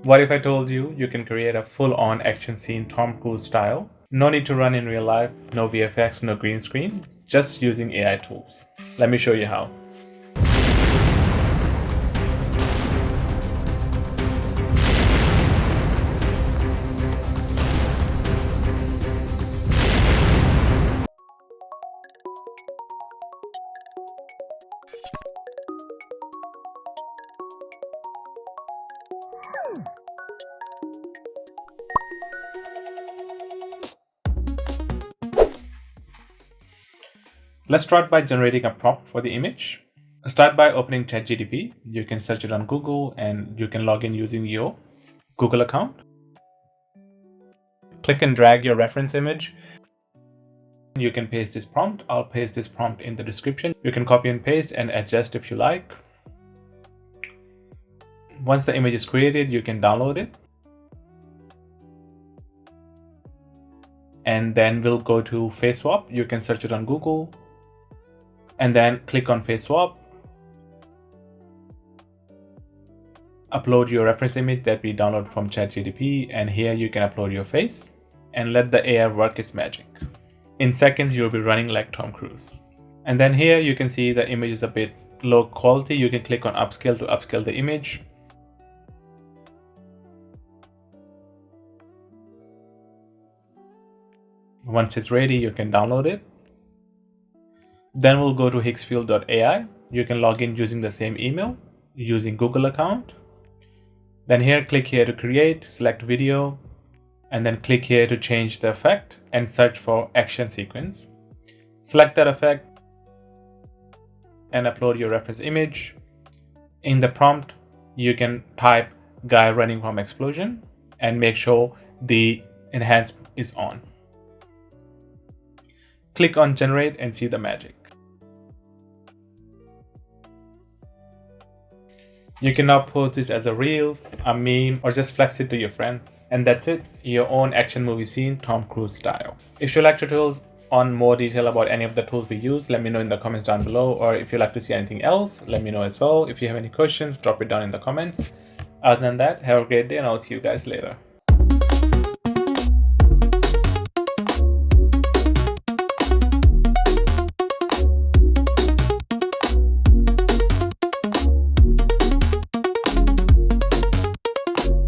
What if I told you you can create a full-on action scene Tom Cruise style? No need to run in real life, no VFX, no green screen, just using AI tools. Let me show you how. Let's start by generating a prompt for the image. Start by opening ChatGPT. You can search it on Google and you can log in using your Google account. Click and drag your reference image. You can paste this prompt. I'll paste this prompt in the description. You can copy and paste and adjust if you like. Once the image is created, you can download it. And then we'll go to face swap. You can search it on Google and then click on face swap. Upload your reference image that we download from ChatGPT, and here you can upload your face and let the AI work its magic. In seconds, you'll be running like Tom Cruise. And then here you can see the image is a bit low quality. You can click on upscale to upscale the image. Once it's ready, you can download it. Then we'll go to HiggsField.ai. You can log in using the same email, using Google account. Then here, click here to create, select video, and then click here to change the effect and search for action sequence. Select that effect and upload your reference image. In the prompt, you can type guy running from explosion and make sure the enhance is on. Click on generate and see the magic. You can now post this as a reel, a meme, or just flex it to your friends. And that's it, your own action movie scene, Tom Cruise style. If you like tutorials on more detail about any of the tools we use, let me know in the comments down below. Or if you'd like to see anything else, let me know as well. If you have any questions, drop it down in the comments. Other than that, have a great day and I'll see you guys later.